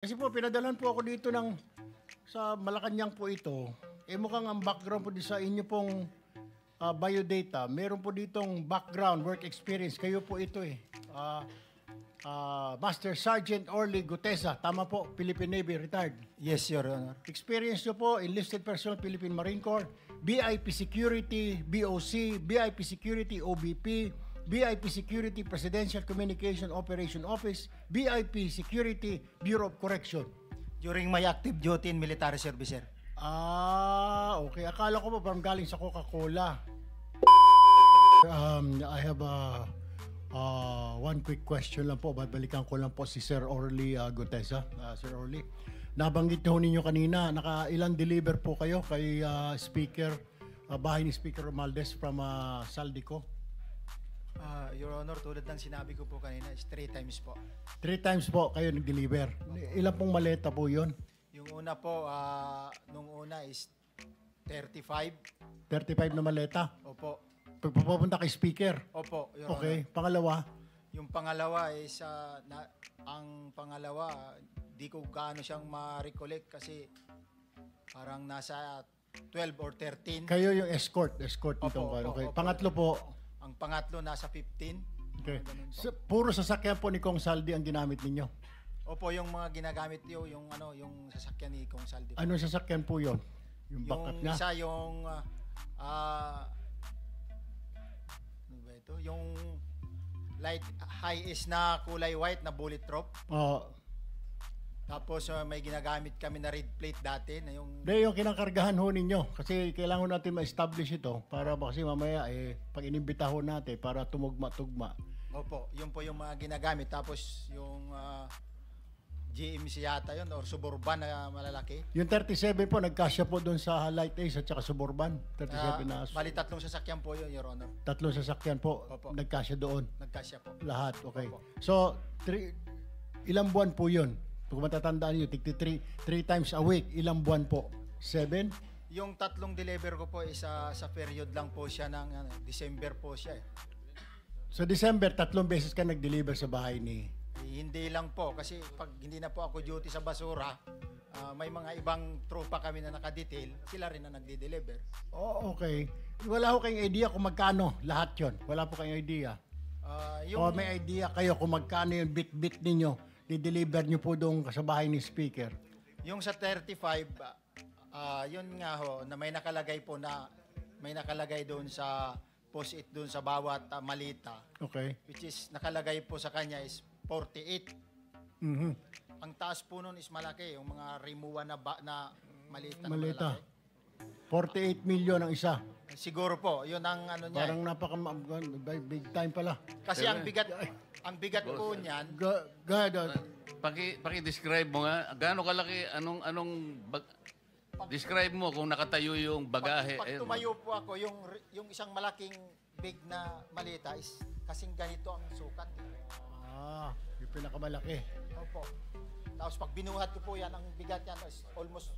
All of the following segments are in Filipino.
Kasi po, pinadalan po ako dito sa Malacanang po ito. Mukhang ang background po sa inyo pong biodata. Meron po ditong background, work experience. Kayo po ito Master Sergeant Orly Gutesa. Tama po, Philippine Navy, retired. Yes, Your Honor. Experience nyo po, enlisted personnel, Philippine Marine Corps, BIP Security, BOC, BIP Security, OBP, BIP Security Presidential Communication Operation Office, BIP Security Bureau of Correction. During my active duty in military service, sir. Okay. Akala ko pa parang galing sa Coca-Cola. I have one quick question lang po. Babalikan ko lang po si Sir Orly Gutesa. Sir Orly, nabanggit ho ninyo kanina, ilang deliver po kayo kay Speaker, bahay ni Speaker Romualdez from Saldico? Your Honor, tulad ng sinabi ko po kanina, is 3 times po. 3 times po kayo nag-deliver. Ilan pong maleta po yun? Yung una po, nung una is 35. 35 na maleta? Opo. Pagpapunta kay Speaker? Opo, Your Okay. Honor. Pangalawa? Yung pangalawa is, ang pangalawa, di ko gaano siyang ma-recollect kasi parang nasa 12 or 13. Kayo yung escort nitong Opo, okay. opo. Pangatlo po? Ang pangatlo nasa 15. Okay. Puro sasakyan po ni Kong Saldi ang ginamit ninyo? Opo, yung mga ginagamit niyo, yung sasakyan ni Kong Saldi. Anong sasakyan po yon? Yung backup Yung niya? isa yung ano ba ito? Yung light high is na kulay white na bullet proof. Tapos may ginagamit kami na red plate dati na yung Yung kinakargahan ho ninyo. Kasi kailangan natin ma-establish ito para kasi mamaya pag inimbita ho natin para tumugma-tugma. Opo, yun po yung mga ginagamit. Tapos yung GMC yata yun or Suburban na malalaki. Yung 37 po, nagkasya po doon sa Light Ace at saka Suburban. 37 na. Bali, 3 sasakyan po yun, Your Honor. 3 sasakyan po, Opo. nagkasya doon. Nagkasya po. Lahat, okay. Opo. So, ilang buwan po yun? Kung matatandaan nyo, 3 times a week, ilang buwan po? 7? Yung 3 deliver ko po is sa period lang po siya ng December po siya eh. So, December, 3 beses ka nag-deliver sa bahay ni... Hindi lang po kasi pag hindi na po ako duty sa basura, may mga ibang tropa kami na nakadetail, sila rin na nagde-deliver. Oh, okay. Wala ko kayong idea kung magkano lahat yon. Wala po kayong idea. O may idea kayo kung magkano yung bit-bit ninyo, di-deliver nyo po doon sa bahay ni Speaker? Yung sa 35, yun nga ho, na may nakalagay po na, may nakalagay doon sa post-it doon sa bawat malita. Okay. Which is, nakalagay po sa kanya is 48. Mhm. Ang taas po nun is malaki, yung mga rimuwa na malita. Malita. Na 48 million ang isa. siguro po, yun ang ano niya. Parang big time pala. Kasi ang bigat po niyan, Go ahead. Paki-describe mo nga, gaano kalaki, describe mo kung nakatayo yung bagahe. pag tumayo po ako, yung isang malaking big na malita is kasing ganito ang sukat. Yung pinakamalaki. Opo. Tapos pag binuhat ko po yan, ang bigat yan is almost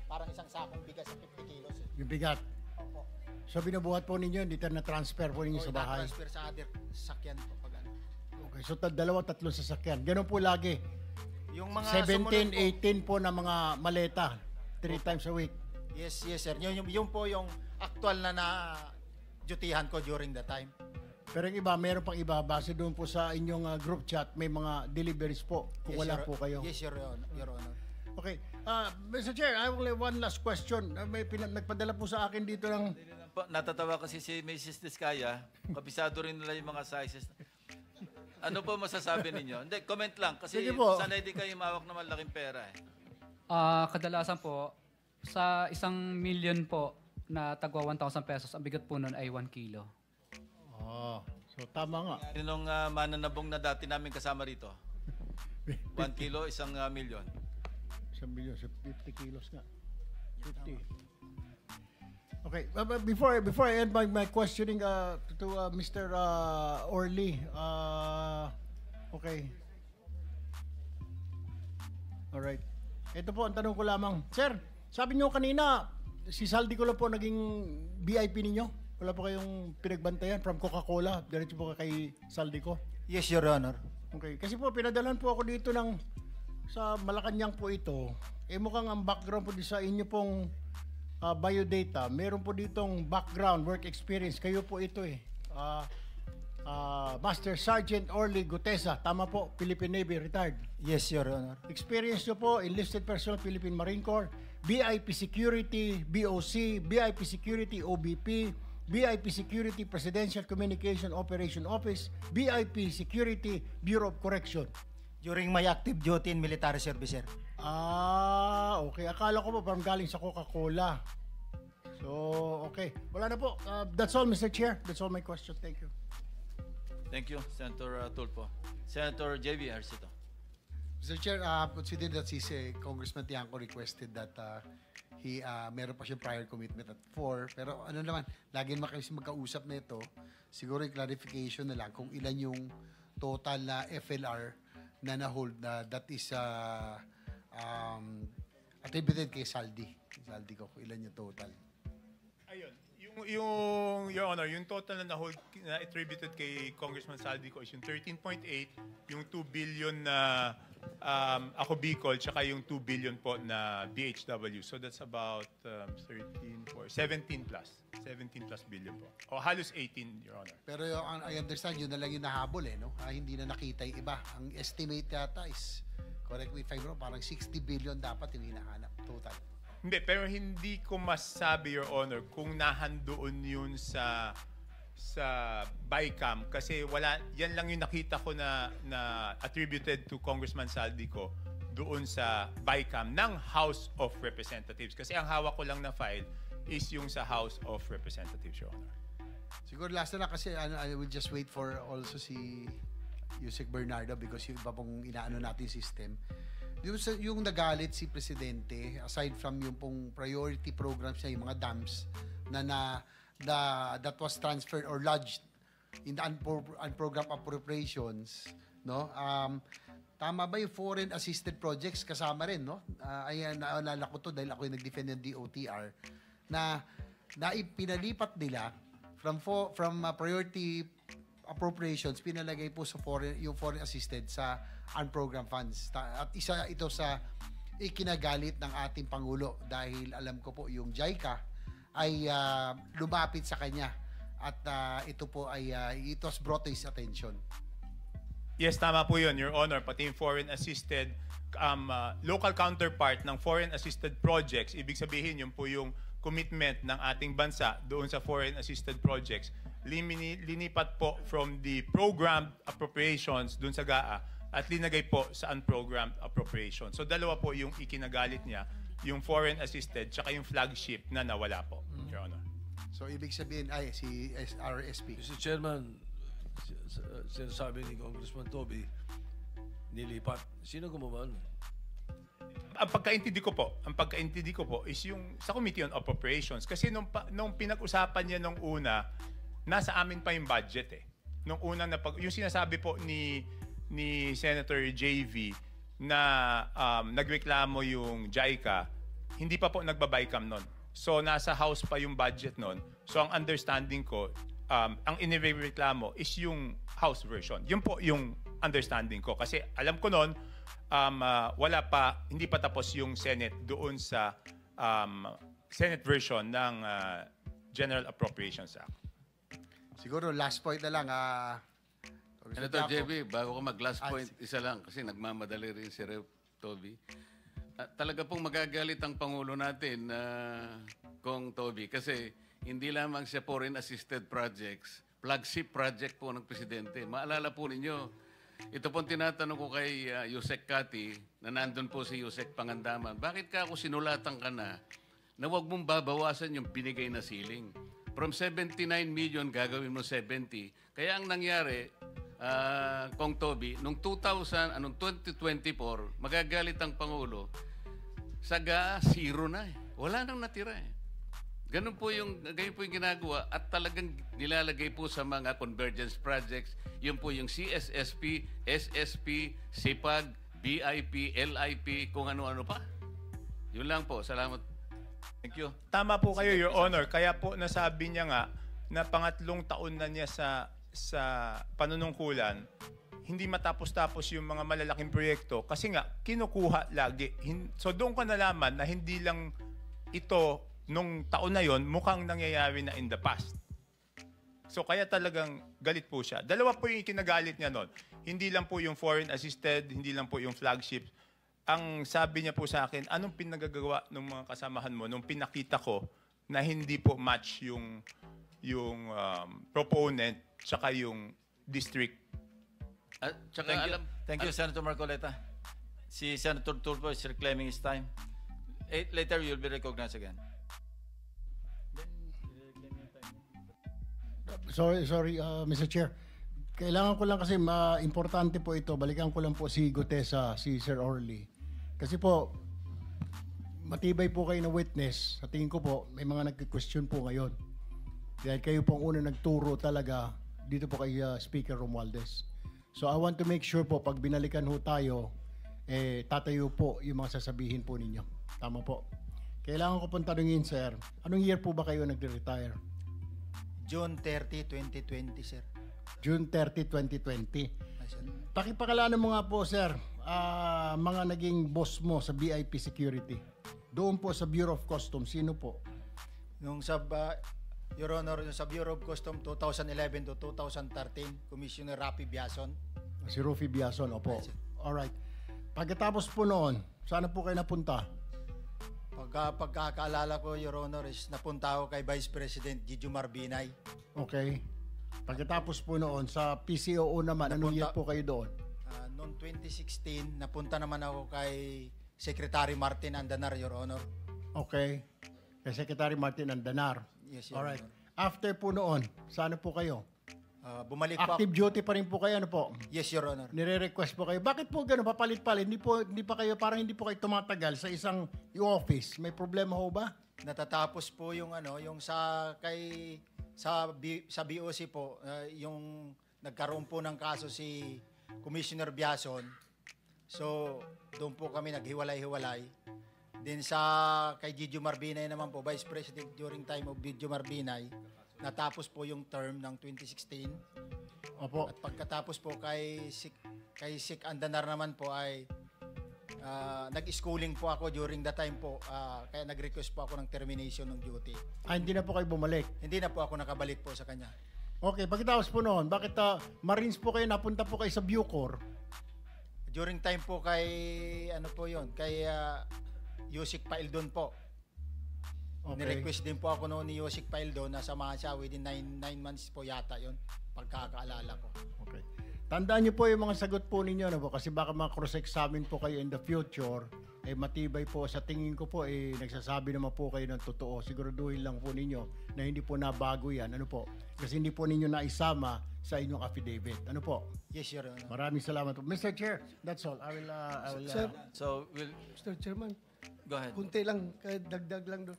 parang isang sakong bigas sa 50 kilos. Yung bigat. Opo. So binubuhat po ninyo, dito na-transfer po ninyo sa bahay. transfer sa other sakyan po pag ano. Okay, so 2, 3 sasakyan. Ganun po lagi. Yung mga 17, sumunod 18 po na mga maleta. 3 times a week. Yes, sir. Yun po yung actual na dutihan ko during the time. Pero yung iba, meron pang iba. Base doon po sa inyong group chat, may mga deliveries po kung wala po kayo. Yes, Your Honor. Okay. Mr. Chair, I will have one last question. Nagpadala po sa akin dito ng... Natatawa kasi si Mrs. Diskaya, kabisado rin nila yung mga sizes. Ano po masasabi ninyo? Hindi, comment lang. Kasi Sige po. sanay din kayo mawak na malaking pera eh. Kadalasan po, sa 1 million po na tagwa 1,000 pesos, ang bigat po nun ay 1 kilo. So tama nga. Yung mananabong na dati namin kasama rito. 1 kilo, 1 milyon. 1 million, so 50 kilos nga. 50. Okay, before I end my questioning to Mr. Orly, okay. Alright. Ito po, ang tanong ko lamang. Sir, sabi niyo kanina, si Saldi ko lang po naging VIP ninyo? Wala po kayong pinagbantayan from Coca-Cola? Diretso po kay Saldi ko? Yes, Your Honor. Okay. Kasi po, pinadalan po ako dito sa Malacanang po ito, mukhang ang background po sa inyo pong biodata, meron po ditong background, work experience. Kayo po ito Master Sergeant Orly Gutesa, tama po, Philippine Navy, retired. Yes, Your Honor. Experience nyo po, enlisted personnel, Philippine Marine Corps, BIP Security, BOC, BIP Security, OBP, BIP Security, Presidential Communication Operation Office, BIP Security, Bureau of Correction. During my active duty in military service, sir. Okay. Akala ko po parang galing sa Coca-Cola. So, okay. Wala na po. That's all, Mr. Chair. That's all my question. Thank you. Thank you, Senator Tulfo. Senator J.B. Ejercito. Mr. Chair, consider that si Congressman Tiangco requested that he meron pa siyang prior commitment at 4. Pero ano naman, lagi naman kasi magkausap na ito. Siguro yung clarification na lang kung ilan yung total na FLR na na-hold na that is attributed kay Saldi. Saldi ko, kung ilan yung total. Ayun. Your Honor, yung total na hold na attributed kay Congressman Saldico is yung 13.8, yung 2 billion na Ako Bicol, tsaka yung 2 billion po na BHW. So that's about 17 plus. 17 plus billion po. O halos 18, Your Honor. Pero I understand, yun na lang yung nahabol no? Hindi na nakita yung iba. Ang estimate yata is, correct me if I'm wrong, parang 60 billion dapat yung hinahanap total. Hindi, pero hindi ko masabi, Your Honor, kung nahandoon yun sa BICAM kasi yan lang yung nakita ko na attributed to Congressman Saldico doon sa BICAM ng House of Representatives. Kasi ang hawak ko lang na file is yung sa House of Representatives, Your Honor. Siguro last na lang kasi I will just wait for also si Yusek Bernardo because yung iba pong inaano natin system. Yung nagalit si Presidente, aside from yung pong priority programs niya, yung mga dams that was transferred or lodged in the unprogrammed appropriations, no? Tama ba yung foreign assisted projects kasama rin, no? Ayan, naalala ko to dahil ako yung nag-defend ng DOTR na pinalipat nila from priority appropriations, pinalagay po sa yung foreign assisted sa unprogrammed funds. At isa ito sa ikinagalit ng ating Pangulo dahil alam ko po yung JICA ay lumapit sa kanya at ito po ay it was brought to his attention. Yes, tama po yun, Your Honor. Pati yung foreign assisted, local counterpart ng foreign assisted projects, ibig sabihin yun po yung commitment ng ating bansa doon sa foreign assisted projects, linipat po from the programmed appropriations doon sa GAA at linagay po sa unprogrammed appropriations. So dalawa po yung ikinagalit niya, yung foreign assisted tsaka yung flagship na nawala po, Your Honor. So ibig sabihin ay si RSP. Mr. Chairman, sinasabi ni Congressman Toby, nilipat. Sino gumawa? Ang pagkaintindi ko po is yung sa Committee on Appropriations kasi nung pinag-usapan niya nung una, nasa amin pa yung budget eh. Nung una yung sinasabi po ni Senator JV na nagreklamo yung JICA, hindi pa po nagba-BICAM nun. So nasa House pa yung budget nun. So ang understanding ko, ang inireklamo is yung House version. Yun po yung understanding ko. Kasi alam ko nun, hindi pa tapos yung Senate doon sa Senate version ng General Appropriations Act. Siguro last point na lang. Senator JB, bago ko mag-last point, isa lang kasi nagmamadali rin si Rep. Toby. Talaga pong magagalit ang Pangulo natin, Kong Toby, kasi hindi lamang siya foreign assisted projects, flagship project po ng Presidente. Maalala po ninyo, ito pong tinatanong ko kay Yusek Kati, na nandun po si Yusek Pangandaman, bakit ka ako sinulatan ka na huwag mong babawasan yung binigay na ceiling? From 79 million, gagawin mo 70. Kaya ang nangyari, Kong Toby, nung 2024, magagalit ang Pangulo, saga zero na eh. Wala nang natira eh. Ganun po yung ginagawa at talagang nilalagay po sa mga convergence projects. Yun po yung CSSP, SSP, SIPAG, BIP, LIP, kung ano-ano pa. Yun lang po. Salamat. Thank you. Tama po kayo, Your Honor. Kaya po nasabi niya nga na pangatlong taon na niya sa panunungkulan, hindi matapos-tapos yung mga malalaking proyekto kasi nga kinukuha lagi. So doon ka nalaman na hindi lang ito nung taon na yon mukhang nangyayari na in the past. So kaya talagang galit po siya. Dalawa po yung kinagalit niya noon. Hindi lang po yung foreign assisted, hindi lang po yung flagship. Ang sabi niya po sa akin, anong pinagagawa ng mga kasamahan mo nung pinakita ko na hindi po match yung proponent tsaka yung district. At saka Thank you, Senator Marcoleta. Si Senator Turbo is reclaiming his time. Later, you'll be recognized again. Sorry, Mr. Chair. Kailangan ko lang kasi importante po ito. Balikan ko lang po si Gutesa, si Sir Orly. Kasi po, matibay po kayo na witness. Sa tingin ko po, may mga nagka-question po ngayon. Dahil kayo po ang una nagturo talaga dito po kay Speaker Romualdez. So I want to make sure po, pag binalikan ho tayo, tatayo po yung mga sasabihin po ninyo. Tama po. Kailangan ko pong tanungin, sir, anong year po ba kayo nagre-retire? June 30, 2020, sir. June 30, 2020. Ay, sir. Pakipakilala mo nga po, sir, mga naging boss mo sa BIP Security. Doon po sa Bureau of Customs, sino po? Nung Your Honor, yung sa Bureau of Customs 2011 to 2013, Commissioner Rafi Biason. Si Rufi Biason, opo. Yes, sir. Alright. Pagkatapos po noon, saan po kayo napunta? Pagkakaalala ko, Your Honor, is napunta ako kay Vice President Jijomar Binay. Okay. Pagkatapos po noon, sa PCOO naman, anong year po kayo doon? Noong 2016, napunta naman ako kay Secretary Martin Andanar, Your Honor. Okay. Kay Secretary Martin Andanar. Yes, Your Alright. Honor. After po noon, saan po kayo? Bumalik po Active duty pa rin po kayo, ano po? Yes, Your Honor. Nire-request po kayo. Bakit po gano'n? Papalit-palit. Hindi pa kayo, parang hindi po kayo tumatagal sa isang office. May problema ho ba? Natatapos po yung yung sa BOC po, yung nagkaroon po ng kaso si Commissioner Biason. So, doon po kami naghiwalay-hiwalay. Then kay Jijomar Binay naman po, Vice President during time of Jijomar Binay, natapos po yung term ng 2016. Opo. At pagkatapos po kay Sik Andanar naman po ay nag-schooling po ako during the time po. Kaya nag-request po ako ng termination ng duty. Hindi na po kayo bumalik. Hindi na po ako nakabalik po sa kanya. Okay, pagkatapos po noon, bakit Marines po kayo, napunta po kayo sa Bucor? During time po kay, kay Yusik Paildon po. Okay. Ni-request din po ako noon ni Yusik Paildon na samahan siya within 9 months po yata yon, pagkakaalala ko. Okay. Tandaan niyo po yung mga sagot po ninyo, po? Kasi baka cross-examine po kayo in the future, matibay po. Sa tingin ko po, nagsasabi naman po kayo ng totoo. Siguraduhin lang po ninyo na hindi po nabago yan. Ano po? Kasi hindi po ninyo naisama sa inyong affidavit. Ano po? Yes, Your Honor. Maraming salamat po. Mr. Chair, that's all. I will Sir, So, Mr. Chairman, go ahead. kunti lang, dagdag lang doon.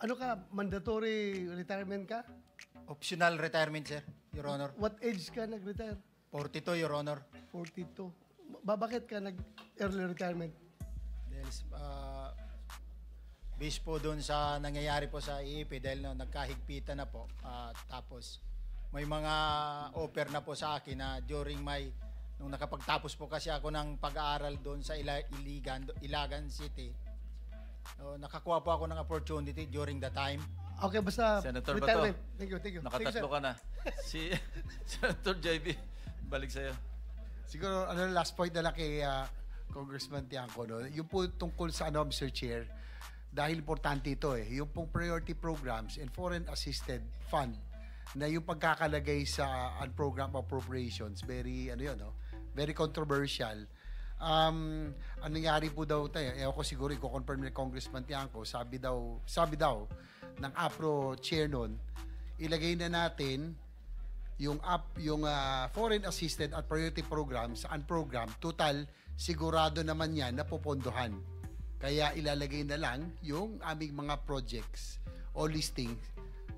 Ano ka, mandatory retirement ka? Optional retirement, sir, Your Honor. What age ka nag-retire? 42, Your Honor. 42. Bakit ka nag-early retirement? Dahil, based po doon sa nangyayari po sa IEP dahil nagkahigpitan na po. Tapos, may mga offer na po sa akin na nung nakapagtapos po kasi ako ng pag-aaral doon sa Ilagan City, nakakuha po ako ng opportunity during the time. Okay, basta Senator retirement. Bato. Thank you. Thank you, Nakatatlo sir. ka na. Si Senator JB, balik sa'yo. Siguro, last point na lang kay Congressman Tiangco, no? Yung po tungkol sa Mr. Chair, dahil importante ito yung pong priority programs and foreign assisted fund na yung pagkakalagay sa unprogrammed appropriations, very, very controversial. Ang nangyari po daw tayo, ako siguro i-confirm ni Congressman Tiangco, sabi daw ng APRO chair nun, ilagay na natin yung foreign assisted at priority programs sa unprogrammed, total sigurado naman yan na pupondohan. Kaya ilalagay na lang yung aming mga projects o listing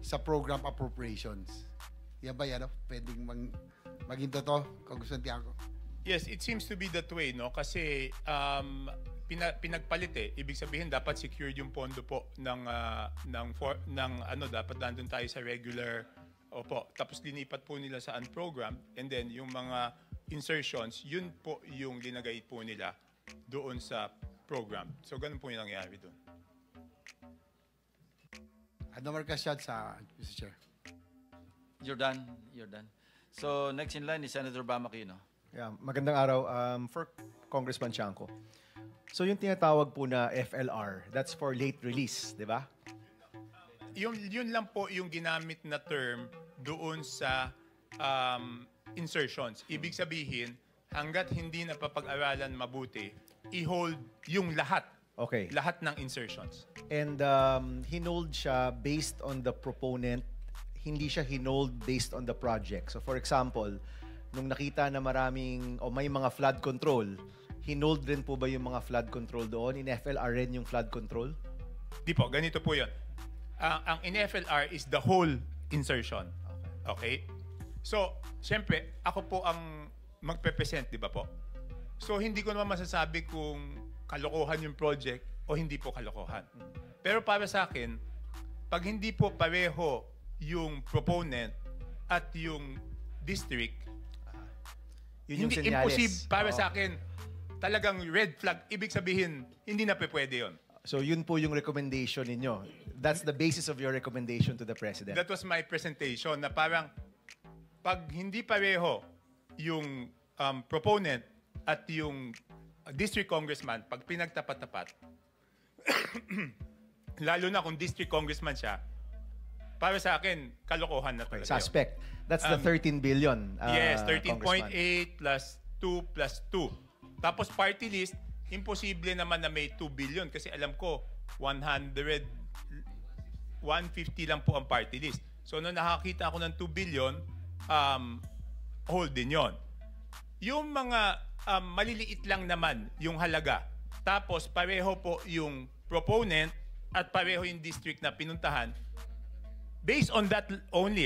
sa program appropriations. Yan ba yan? Pwedeng maging totoo, Congressman Tiangco? Yes, it seems to be that way, no? Kasi pinagpalit ibig sabihin dapat secured yung pondo po ng dapat nandun tayo sa regular Opo. Tapos linipat po nila sa unprogrammed and then yung mga insertions, yun po yung linagay po nila doon sa program. So ganun po yung nangyari doon. Ano more questions, Mr. Chair? You're done. So next in line is Senator Bam Aquino. Yeah, magandang araw for Congressman Chanco. So yung tinatawag po na FLR, that's for late release, di ba? Yun lang po yung ginamit na term doon sa insertions. Ibig sabihin, hanggat hindi napapag-aralan mabuti, i-hold yung lahat. Okay. Lahat ng insertions. And hinold siya based on the proponent, hindi siya hinold based on the project. So for example, nung nakita na maraming o may mga flood control, hinold rin po ba yung mga flood control doon? In FLR rin yung flood control? Di po, ganito po yun. Ang in FLR is the whole insertion. Okay? So, syempre, ako po ang magpe-present, di ba po? So, hindi ko naman masasabi kung kalokohan yung project o hindi po kalokohan. Pero para sa akin, pag hindi po pareho yung proponent at yung district, Yun yung hindi senyales. imposible para sa akin, talagang red flag. Ibig sabihin, hindi na pwede yun. So yun po yung recommendation ninyo. That's the basis of your recommendation to the President. That was my presentation na parang pag hindi pareho yung proponent at yung district congressman, pag pinagtapat-tapat, lalo na kung district congressman siya, para sa akin, kalokohan na talaga. Suspect. That's the 13 billion. Yes, 13.8 Congressman. plus 2 plus 2. Tapos party list, imposible naman na may 2 billion kasi alam ko 150 lang po ang party list. So nung nakakita ako ng 2 billion, hold din yon. Yung mga maliliit lang naman yung halaga. Tapos pareho po yung proponent at pareho yung district na pinuntahan. Based on that only,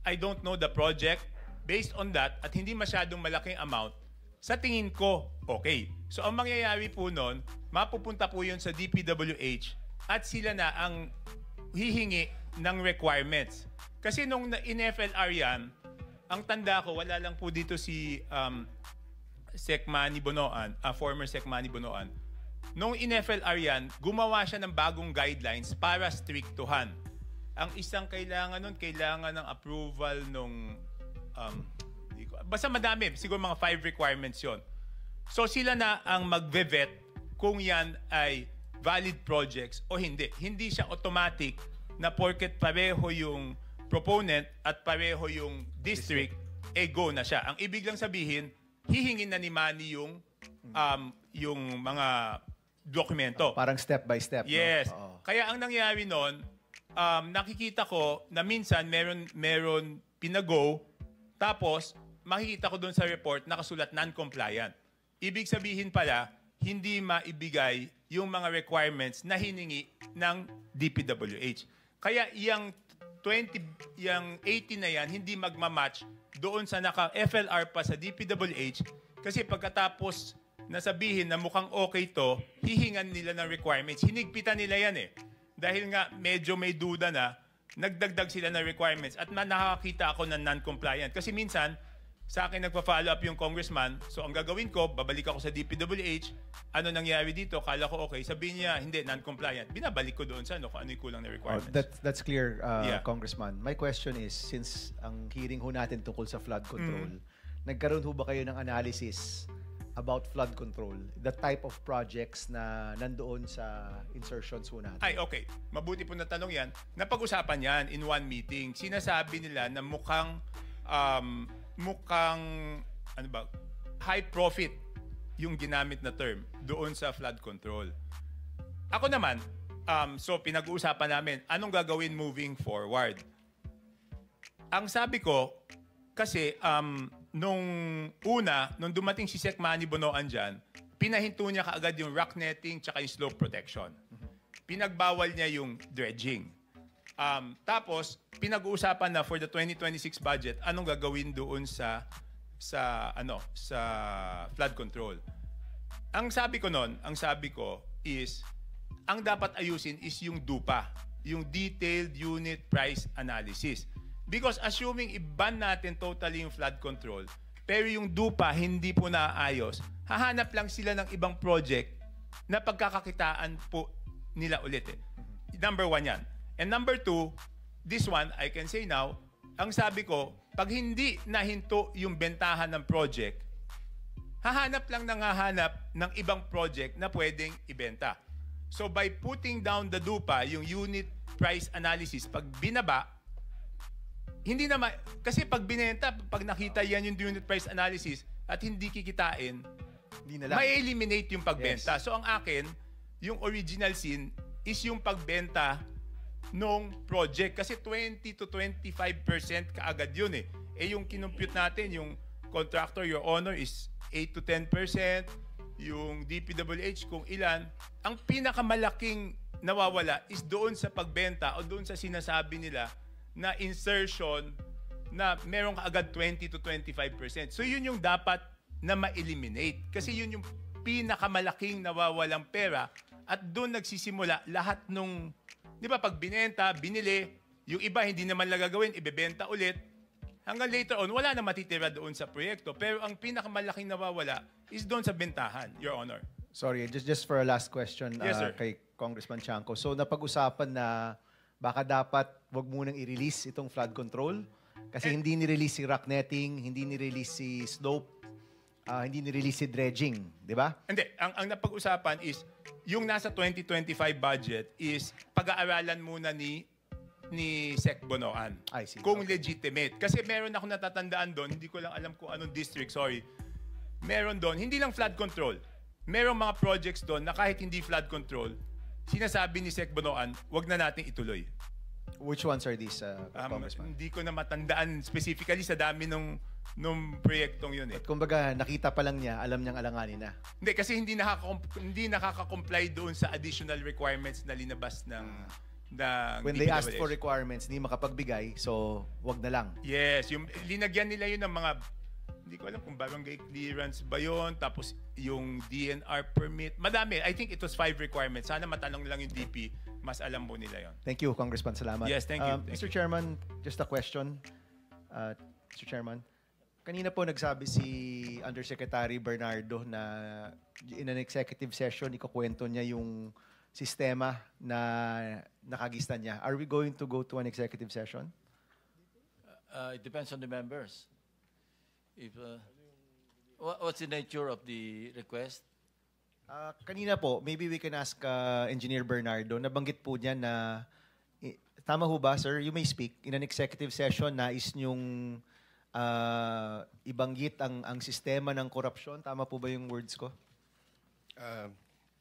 I don't know the project. Based on that, at hindi masyadong malaking amount, sa tingin ko, okay. So ang mangyayari po nun, mapupunta po yun sa DPWH at sila na ang hihingi ng requirements. Kasi nung in FLR yan, ang tanda ko, wala lang po dito si Sec Manny Bonoan, former Sec Manny Bonoan. Nung in FLR yan, gumawa siya ng bagong guidelines para strictuhan. Ang isang kailangan nun, kailangan ng approval nung basta madami, siguro mga 5 requirements yon. So sila na ang magve-vet kung yan ay valid projects o hindi. Hindi siya automatic na porket pareho yung proponent at pareho yung district, go na siya. Ang ibig lang sabihin, hihingin na ni Manny yung mga dokumento. Parang step by step. Yes. No? Kaya ang nangyari noon, nakikita ko na minsan meron pinago, tapos makikita ko doon sa report nakasulat non-compliant. Ibig sabihin pala, hindi maibigay yung mga requirements na hiningi ng DPWH. Kaya yung 18 na yan, hindi magmamatch doon sa naka-FLR pa sa DPWH kasi pagkatapos nasabihin na mukhang okay to, hihingan nila ng requirements. Hinigpitan nila yan eh. Dahil nga medyo may duda na, nagdagdag sila ng requirements at nakakita ako ng non-compliant. Kasi minsan, sa akin nagpa-follow up yung congressman, so ang gagawin ko, babalik ako sa DPWH, ano nangyari dito, kala ko okay, sabihin niya, hindi, non-compliant. Binabalik ko doon sa kung ano yung kulang na requirements. That's clear, Congressman. My question is, since ang hearing ho natin tungkol sa flood control, nagkaroon ho ba kayo ng analysis about flood control, the type of projects na nandoon sa insertions ho natin? Ay, okay. Mabuti po na tanong yan. Napag-usapan yan in one meeting. Sinasabi nila na mukhang high profit yung ginamit na term doon sa flood control. Ako naman, so pinag-uusapan namin, anong gagawin moving forward? Ang sabi ko, kasi nung dumating si Sec Manny Bonoan dyan, pinahinto niya kaagad yung rock netting tsaka yung slope protection. Pinagbawal niya yung dredging. Tapos, pinag-uusapan na for the 2026 budget, anong gagawin doon sa flood control. Ang sabi ko is, ang dapat ayusin is yung DUPA, yung Detailed Unit Price Analysis. Because assuming i-ban natin totally yung flood control, pero yung DUPA hindi po naayos, hahanap lang sila ng ibang project na pagkakakitaan po nila ulit eh. Number 1 yan. And number 2, this one, I can say now, ang sabi ko, pag hindi nahinto yung bentahan ng project, hahanap lang ng ibang project na pwedeng ibenta. So by putting down the DUPA, yung unit price analysis, pag binaba, hindi naman, kasi pag binenta, pag nakita yan yung unit price analysis at hindi kikitain, Hindi na lang. may eliminate yung pagbenta. So ang akin, yung original scene is yung pagbenta nung project. Kasi 20 to 25% kaagad yun eh. Eh yung kinumpute natin, yung contractor, your honor, is 8 to 10%. Yung DPWH, kung ilan. Ang pinakamalaking nawawala is doon sa pagbenta o doon sa sinasabi nila na insertion na meron kaagad 20 to 25%. So yun yung dapat na ma-eliminate. Kasi yun yung pinakamalaking nawawalang pera at doon nagsisimula lahat nung, di ba, pag binenta, binili, yung iba hindi naman lang gagawin, ibebenta ulit. Hanggang later on, wala na matitira doon sa proyekto. Pero ang pinakamalaking nawawala is doon sa bentahan, Your Honor. Sorry, just for a last question Yes, sir. kay Congressman Chanco. So napag-usapan na baka dapat wag munang i-release itong flood control kasi hindi ni-release si rock netting, hindi ni-release si slope, hindi ni-release si dredging, di ba? Hindi, ang napag-usapan is yung nasa 2025 budget is pag-aaralan muna ni Sec Bonoan. I see. Kung legitimate. Kasi meron ako natatandaan doon, hindi ko lang alam kung anong district, sorry. Meron doon, hindi lang flood control. Merong mga projects doon na kahit hindi flood control, sinasabi ni Sec Bonoan, wag na nating ituloy. Which ones are these, Congressman? Hindi ko na matandaan specifically sa dami nung proyektong yun eh. At kumbaga, nakita pa lang niya, alam niyang alanganin na. Hindi, kasi hindi nakaka-comply doon sa additional requirements na linabas ng When they asked DPWH. for requirements, hindi makapagbigay, so wag na lang. Yes, yung linagyan nila yun ng mga, hindi ko alam kung barangay clearance ba yun, tapos yung DNR permit. Madami. I think it was 5 requirements. Sana matanong lang yung DP, mas alam mo nila yun. Thank you, Congressman. Salamat. Yes, thank you. Thank Mr. Chairman, just a question. Mr. Chairman, kanina po nagsabi si Undersecretary Bernardo na in an executive session, ikukwento niya yung sistema na nakagista niya. Are we going to go to an executive session? It depends on the members. If what's the nature of the request? Kanina po, maybe we can ask Engineer Bernardo. Nabanggit po niya na, tama ho ba, sir? You may speak. In an executive session, nais niyong ibanggit ang sistema ng korupsyon. Tama po ba yung words ko?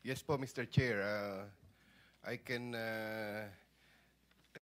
Yes po, Mr. Chair. I can